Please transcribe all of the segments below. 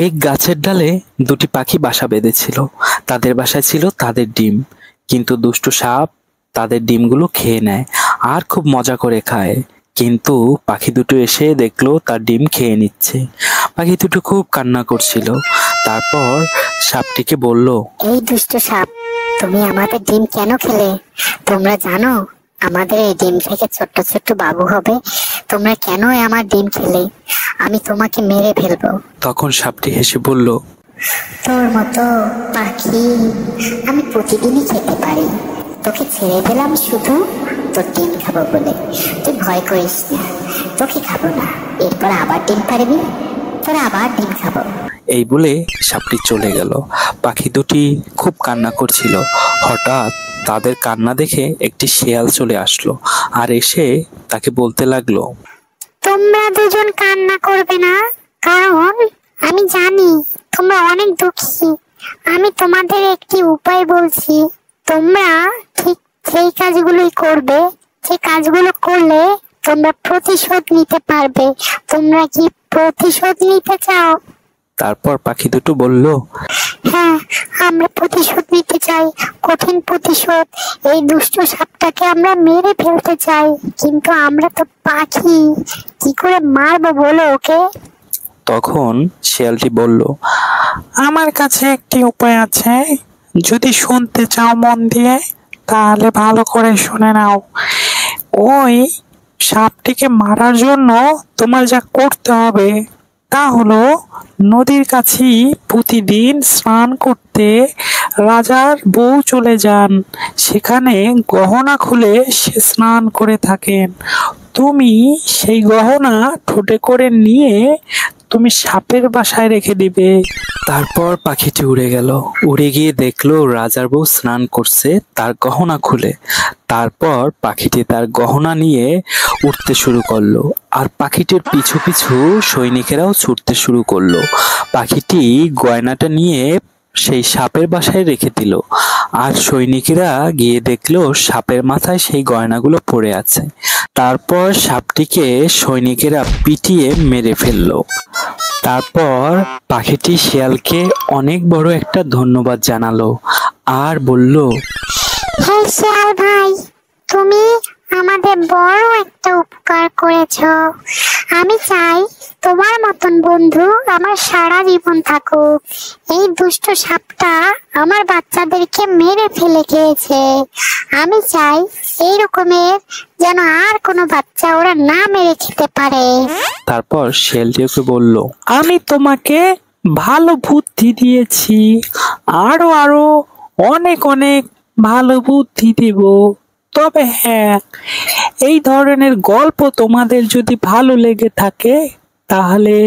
এক গাছের ডালে দুটি পাখি বাসা বেঁধেছিল। তাদের বাসায় ছিল তাদের ডিম, কিন্তু দুষ্টু সাপ তাদের ডিমগুলো খেয়ে নেয় আর খুব মজা করে খায়। কিন্তু পাখি দুটো এসে দেখলো তার ডিম খেয়ে নিচ্ছে। পাখি দুটো খুব কান্না করছিল। তারপর সাপটিকে বলল, এই দুষ্ট সাপ, তুমি আমাদের ডিম কেন খেলে? তোমরা জানো আমাদের এই ডিম থেকে ছোট্ট ছোট্ট বাবু হবে। তোমরা কেন আমার ডিম খেলে? আমি তোমাকে মেরে ফেলবো। তখন সাপটি হেসে বলল, তোর মতো পাখি আমি প্রতিদিনই খেতে পারি। তোকে ছেড়ে দিলাম শুধু তোর ডিম খাবো বলে। তুই ভয় করিস না, তোকে খাবো না। এরপর আবার ডিম পারবি, তোরা আবার ডিম খাবো। এই বলে সাপটি চলে গেল। পাখি দুটি খুব কান্না করছিল। হঠাৎ তাদের কান্না দেখে একটি শেয়াল চলে আসলো আর এসে তাকে বলতে লাগলো, তোমরা দুজন কান্না করবে না, কারণ আমি জানি তোমরা অনেক দুঃখী। আমি তোমাদের একটি উপায় বলছি। তোমরা ঠিক সেই কাজগুলোই করবে যে কাজগুলো করলে তোমরা প্রতিশোধ নিতে পারবে। তোমরা কি প্রতিশোধ নিতে চাও? তারপর পাখি দুটো বলল, হ্যাঁ, আমরা প্রতিশোধ নিতে চাই, কঠিন প্রতিশোধ। এই দুষ্ট সাপটাকে আমরা মেরে ফেলতে চাই, কিন্তু আমরা তো পাখি, কি করে মারবো বলো ওকে? তখন শিয়ালটি বলল, আমার কাছে একটি উপায় আছে। যদি শুনতে চাও মন দিয়ে, তাহলে ভালো করে শুনে নাও। ওই সাপটিকে মারার জন্য তোমার যা করতে হবে তা হলো নদীর কাছেই প্রতিদিন স্নান করতে রাজার বউ চলে যান। সেখানে গহনা খুলে সে স্নান করে থাকেন। তুমি সেই গহনা ঠোঁটে করে নিয়ে তুমি সাপের বাসায় রেখে দিবে। তারপর পাখিটি উড়ে গেল। উড়ে গিয়ে দেখলো রাজার বউ স্নান করছে তার গহনা খুলে। তারপর পাখিটি তার গহনা নিয়ে উঠতে শুরু করলো, আর পাখিটির পিছু পিছু সৈনিকেরাও ছুটতে শুরু করলো। পাখিটি গয়নাটা নিয়ে সেই সাপের বাসায় রেখে দিল, আর সৈনিকেরা গিয়ে দেখলো সাপের মাথায় সেই গয়নাগুলো পড়ে আছে। তারপর সাপটিকে সৈনিকেরা পিটিয়ে মেরে ফেললো। তারপর পাখিটি শিয়ালকে অনেক বড় একটা ধন্যবাদ জানালো আর বলল, হে শিয়াল ভাই, তুমি আমাদের বড় একটা উপকার করেছো। আমি চাই তোমার মতন বন্ধু আমার সারা জীবন থাকুক। এই দুষ্ট সাপটা আমার বাচ্চাদেরকে মেরে ফেলে খেয়েছে। আমি চাই এই রকমের যেন আর কোনো বাচ্চা ওরা না মেরে খেতে পারে। তারপর শিয়ালটি ওকে বলল, আমি তোমাকে ভালো বুদ্ধি দিয়েছি, আরো আরো অনেক অনেক ভালো বুদ্ধি দেব। তবে হ্যাঁ, এই ধরনের গল্প তোমাদের যদি ভালো লেগে থাকে তাহলে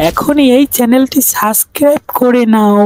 এখনই এই চ্যানেলটি সাবস্ক্রাইব করে নাও।